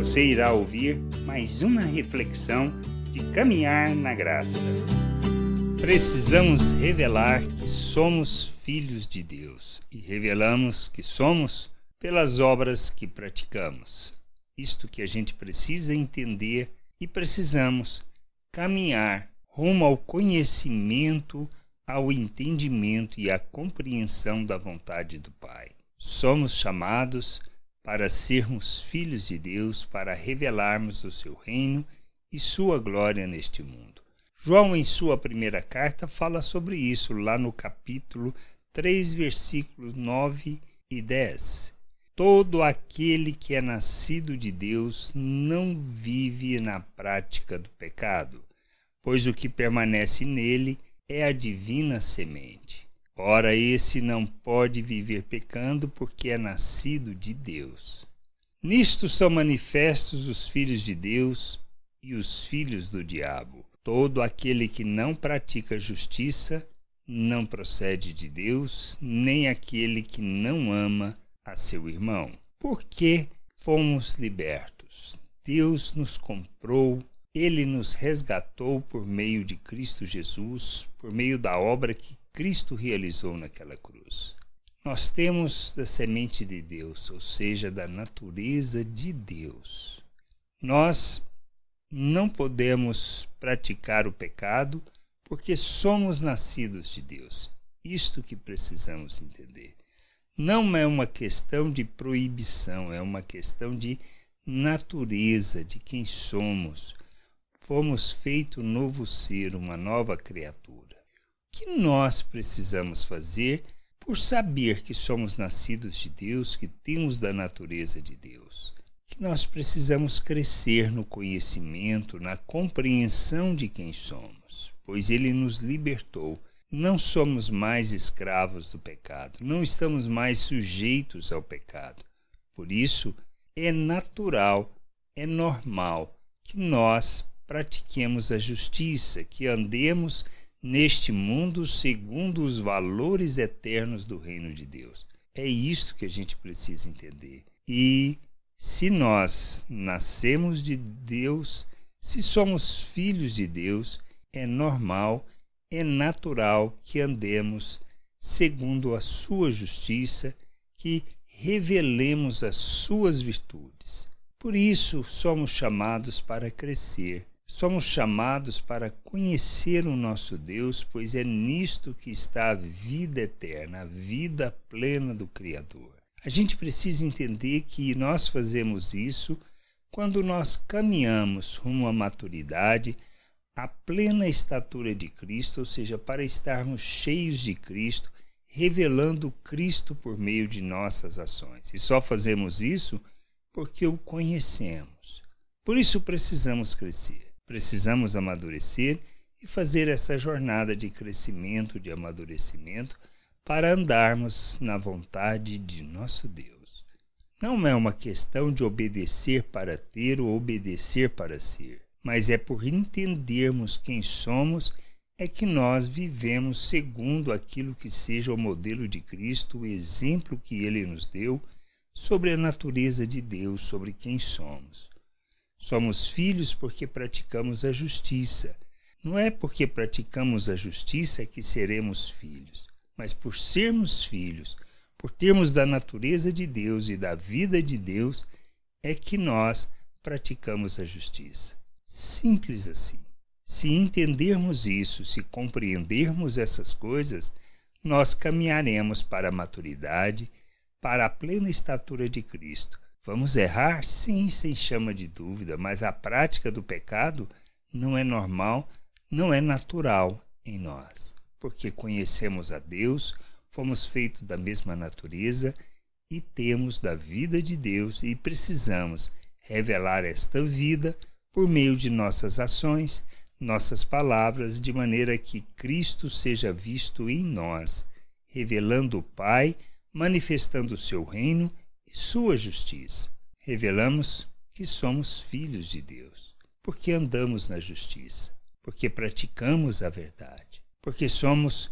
Você irá ouvir mais uma reflexão de caminhar na graça. Precisamos revelar que somos filhos de Deus e revelamos que somos pelas obras que praticamos. Isto que a gente precisa entender e precisamos caminhar rumo ao conhecimento, ao entendimento e à compreensão da vontade do Pai. Somos chamados para sermos filhos de Deus, para revelarmos o seu reino e sua glória neste mundo. João, em sua primeira carta, fala sobre isso, lá no capítulo 3, versículos 9 e 10. Todo aquele que é nascido de Deus não vive na prática do pecado, pois o que permanece nele é a divina semente. Ora, esse não pode viver pecando porque é nascido de Deus. Nisto são manifestos os filhos de Deus e os filhos do diabo. Todo aquele que não pratica justiça não procede de Deus, nem aquele que não ama a seu irmão. Porque fomos libertos. Deus nos comprou, Ele nos resgatou por meio de Cristo Jesus, por meio da obra que Cristo realizou naquela cruz. Nós temos da semente de Deus, ou seja, da natureza de Deus. Nós não podemos praticar o pecado porque somos nascidos de Deus. Isto que precisamos entender. Não é uma questão de proibição, é uma questão de natureza, de quem somos. Fomos feito um novo ser, uma nova criatura. O que nós precisamos fazer por saber que somos nascidos de Deus, que temos da natureza de Deus? Que nós precisamos crescer no conhecimento, na compreensão de quem somos, pois Ele nos libertou. Não somos mais escravos do pecado, não estamos mais sujeitos ao pecado. Por isso, é natural, é normal que nós pratiquemos a justiça, que andemos neste mundo segundo os valores eternos do reino de Deus. É isto que a gente precisa entender. E se nós nascemos de Deus, se somos filhos de Deus, é normal, é natural que andemos segundo a sua justiça, que revelemos as suas virtudes. Por isso somos chamados para crescer. Somos chamados para conhecer o nosso Deus, pois é nisto que está a vida eterna, a vida plena do Criador. A gente precisa entender que nós fazemos isso quando nós caminhamos rumo à maturidade, à plena estatura de Cristo, ou seja, para estarmos cheios de Cristo, revelando Cristo por meio de nossas ações. E só fazemos isso porque o conhecemos. Por isso precisamos crescer. Precisamos amadurecer e fazer essa jornada de crescimento, de amadurecimento, para andarmos na vontade de nosso Deus. Não é uma questão de obedecer para ter ou obedecer para ser, mas é por entendermos quem somos é que nós vivemos segundo aquilo que seja o modelo de Cristo, o exemplo que Ele nos deu sobre a natureza de Deus, sobre quem somos. Somos filhos porque praticamos a justiça. Não é porque praticamos a justiça que seremos filhos, mas por sermos filhos, por termos da natureza de Deus e da vida de Deus, é que nós praticamos a justiça. Simples assim. Se entendermos isso, se compreendermos essas coisas, nós caminharemos para a maturidade, para a plena estatura de Cristo. Vamos errar? Sim, sem chama de dúvida, mas a prática do pecado não é normal, não é natural em nós, porque conhecemos a Deus, fomos feitos da mesma natureza e temos da vida de Deus e precisamos revelar esta vida por meio de nossas ações, nossas palavras, de maneira que Cristo seja visto em nós, revelando o Pai, manifestando o seu reino e sua justiça. Revelamos que somos filhos de Deus, porque andamos na justiça, porque praticamos a verdade, porque somos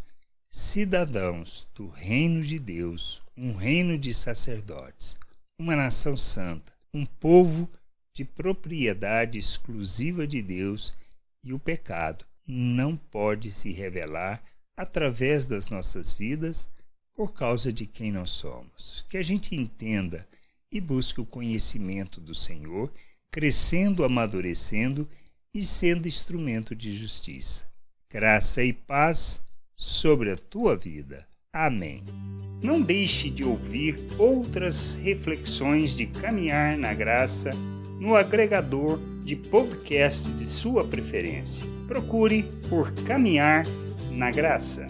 cidadãos do reino de Deus, um reino de sacerdotes, uma nação santa, um povo de propriedade exclusiva de Deus, e o pecado não pode se revelar através das nossas vidas por causa de quem nós somos. Que a gente entenda e busque o conhecimento do Senhor, crescendo, amadurecendo e sendo instrumento de justiça. Graça e paz sobre a tua vida. Amém. Não deixe de ouvir outras reflexões de caminhar na graça no agregador de podcast de sua preferência. Procure por Caminhar na Graça.